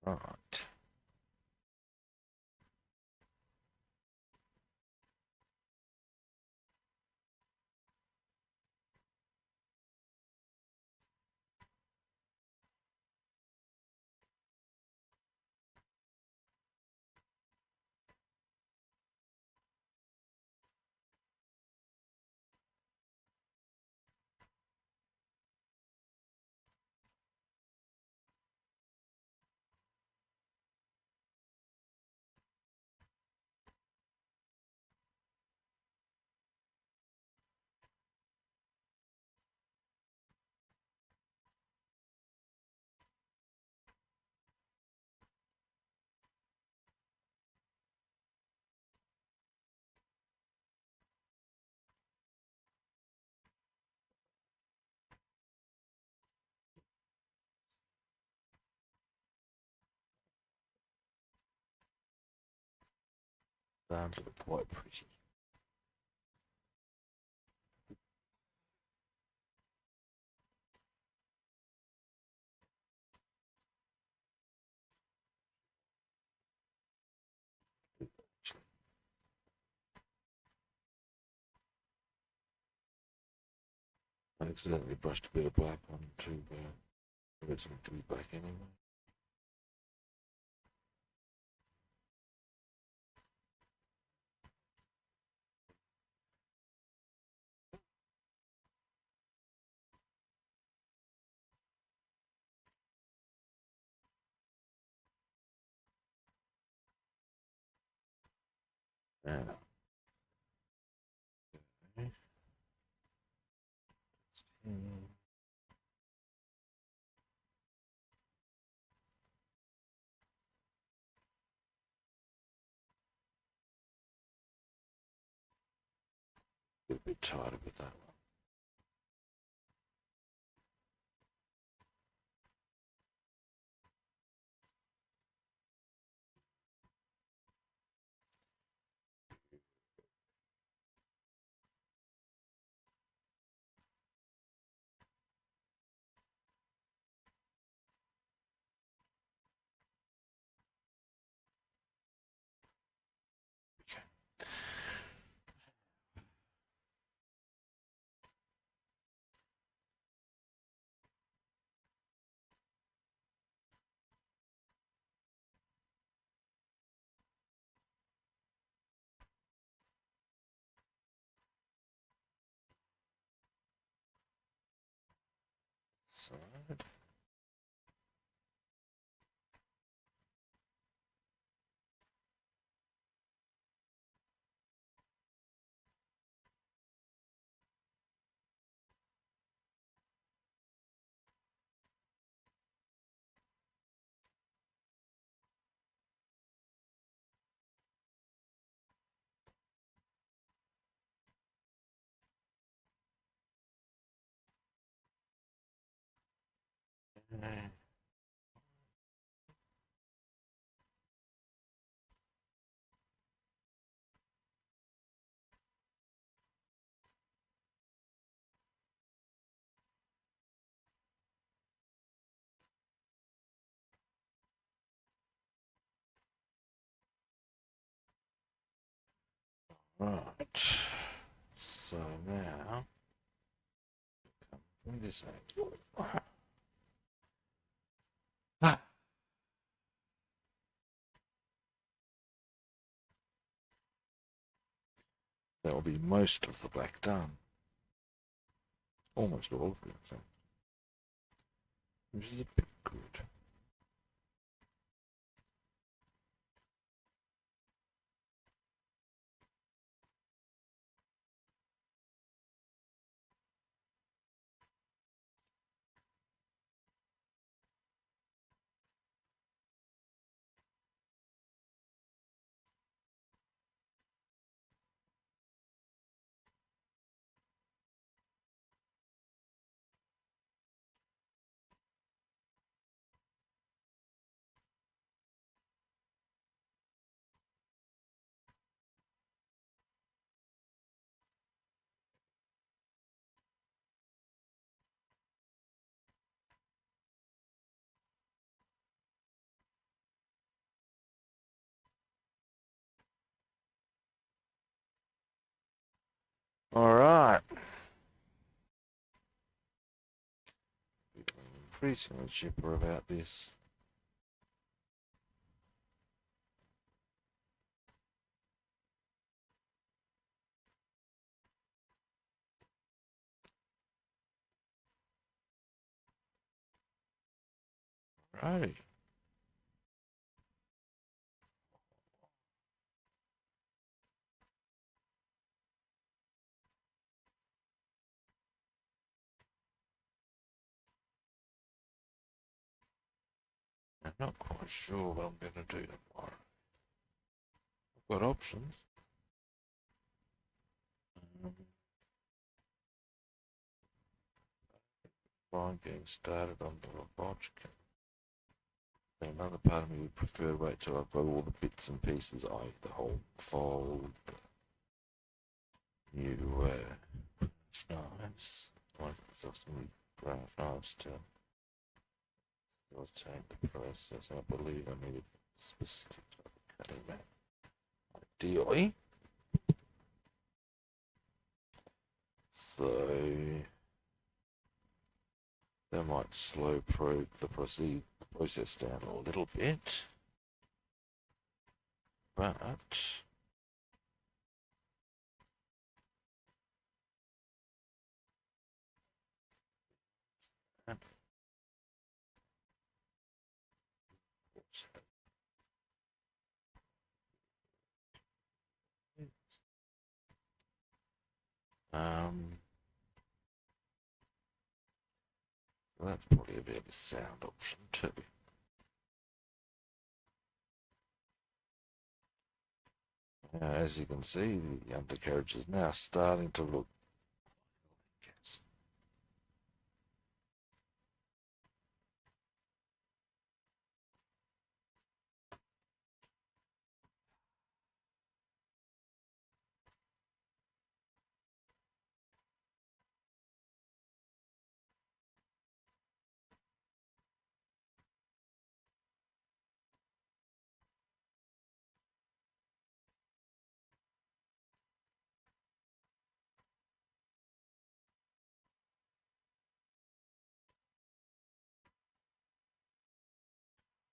Ah, right. Sounds quite pretty. I accidentally brushed a bit of black onto it's meant to be black anyway. Yeah. Okay. A bit tired with that one. Side. Right. So now come from this angle. Ah, that will be most of the black done. Almost all of it, so. Which is a bit good. Alright. Becoming increasingly chipper about this. Righty. I'm not quite sure what I'm going to do tomorrow. I've got options. Um, I'm getting started on the Robochka. Another part of me would prefer to wait till I've got all the bits and pieces, i.e. the whole fold, the new knives. I want myself some new craft knives to facilitate the process. I believe I need a specific type of cutting mat. Ideally. So That might slow the process down a little bit, but um, well, that's probably a bit of a sound option too. As you can see, the undercarriage is now starting to look.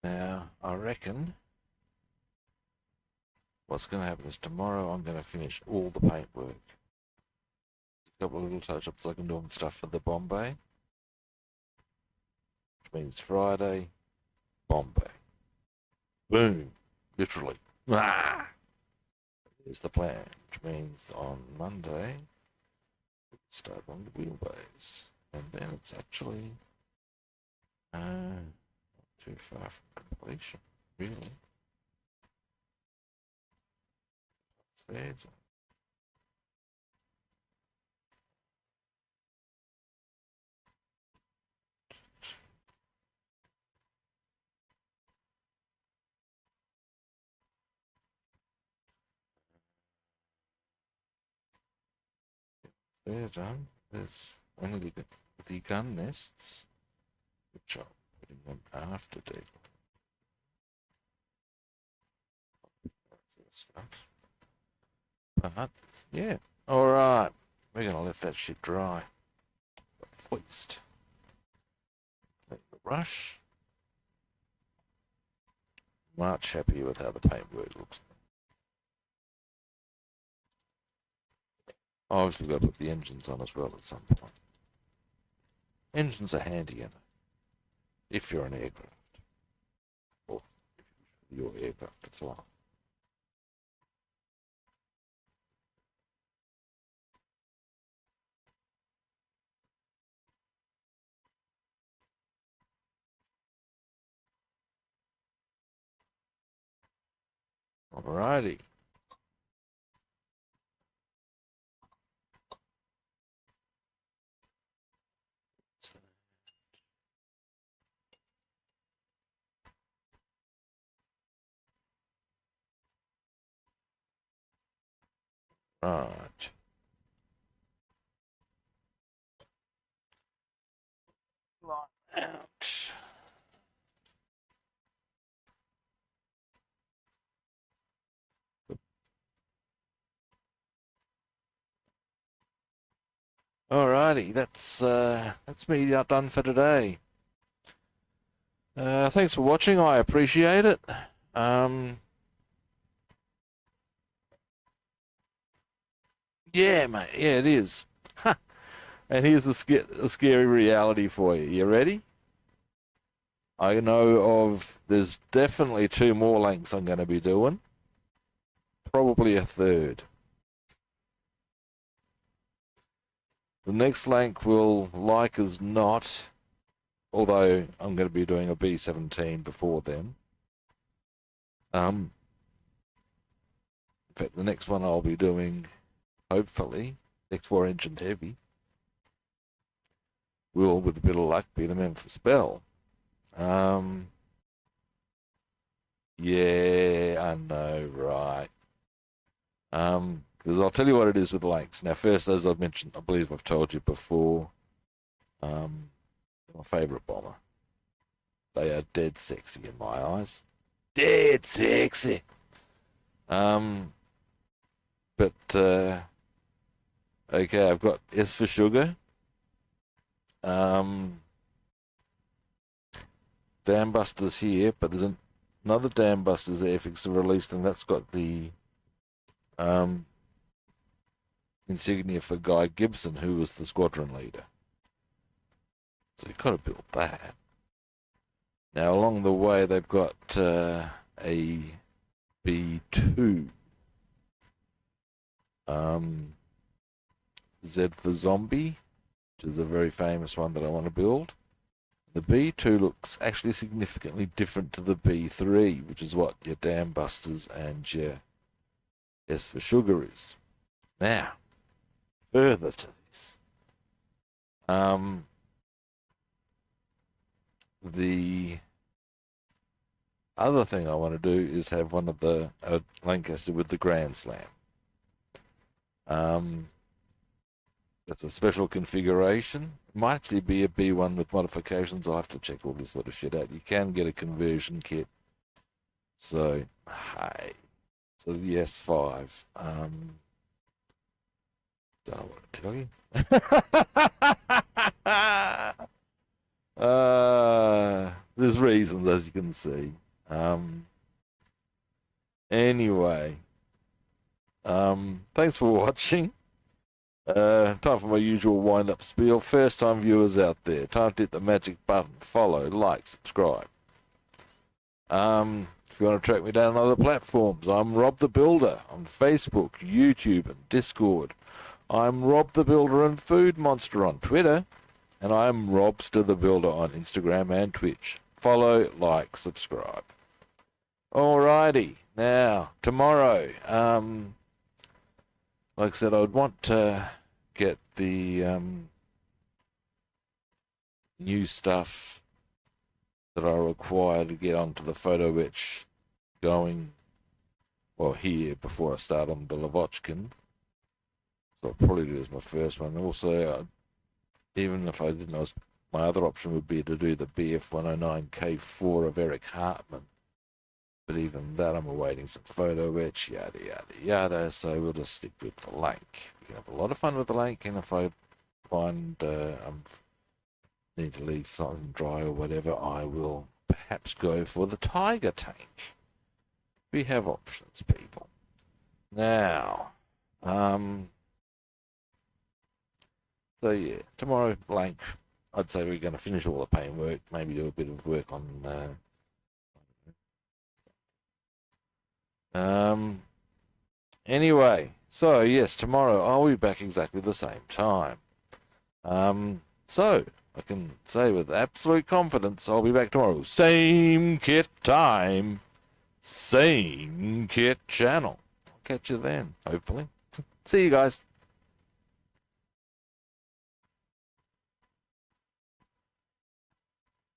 Now, I reckon what's going to happen is tomorrow I'm going to finish all the paintwork. A couple of little touch-ups I can do and stuff for the Bombay, which means Friday, Bombay. Boom, literally. Ah! Here's the plan, which means on Monday we can start on the wheelbase, and then it's actually not too far from completion, really. It's there. They're done. There's only the gun nests, which I'm putting them after daylight. But yeah, all right. We're gonna let that shit dry. Foist. Let the rush. Much happier with how the paintwork looks. Obviously, we've got to put the engines on as well at some point. Engines are handy, you know, if you're an aircraft, or if your aircraft to fly. Alrighty. Right. Light out. Alrighty, that's me done for today. Thanks for watching. I appreciate it. Yeah, mate. Yeah, it is. And here's the scary reality for you. You ready? I know there's definitely 2 more lengths I'm going to be doing. Probably a third. The next length will, like as not, although I'm going to be doing a B-17 before then. In fact, the next one I'll be doing, hopefully, X4 engined heavy, will, with a bit of luck, be the Memphis Belle. Yeah, I know, right. Because I'll tell you what it is with lengths. Now, first, as I've mentioned, I believe I've told you before, my favourite bomber. They are dead sexy in my eyes. Dead sexy. But okay, I've got S for sugar. Dam Busters here, but there's another Dam Busters Airfix released, and that's got the insignia for Guy Gibson, who was the squadron leader. So you've got to build that. Now along the way they've got a B2 Z for Zombie, which is a very famous one that I want to build. The B2 looks actually significantly different to the B3, which is what your Dam Busters and your S for Sugar is. Now, further to this, the other thing I want to do is have one of the Lancaster with the Grand Slam. That's a special configuration. It might actually be a B1 with modifications. I'll have to check all this sort of shit out. You can get a conversion kit. So, hey. So the S5. Don't know what to tell you. There's reasons, as you can see. Anyway, thanks for watching. Time for my usual wind-up spiel. First-time viewers out there, time to hit the magic button. Follow, like, subscribe. If you want to track me down on other platforms, I'm Rob the Builder on Facebook, YouTube, and Discord. I'm Rob the Builder and Food Monster on Twitter, and I'm Robster the Builder on Instagram and Twitch. Follow, like, subscribe. Alrighty, now tomorrow, like I said, I would want to get the new stuff that I require to get onto the photo etch going, well, here before I start on the Lavochkin. So I'll probably do as my first one. Also, even if I didn't, my other option would be to do the BF109K4 of Eric Hartman. But even that, I'm awaiting some photo etch, yada, yada, yada. So we'll just stick with the Lank. We can have a lot of fun with the Lank, and if I find I need to leave something dry or whatever, I will perhaps go for the Tiger tank. We have options, people. Now, so yeah, tomorrow, Lank. I'd say we're going to finish all the paint work, maybe do a bit of work on anyway, so yes, tomorrow I'll be back exactly the same time. So I can say with absolute confidence I'll be back tomorrow. Same kit time, same kit channel. I'll catch you then, hopefully. See you guys.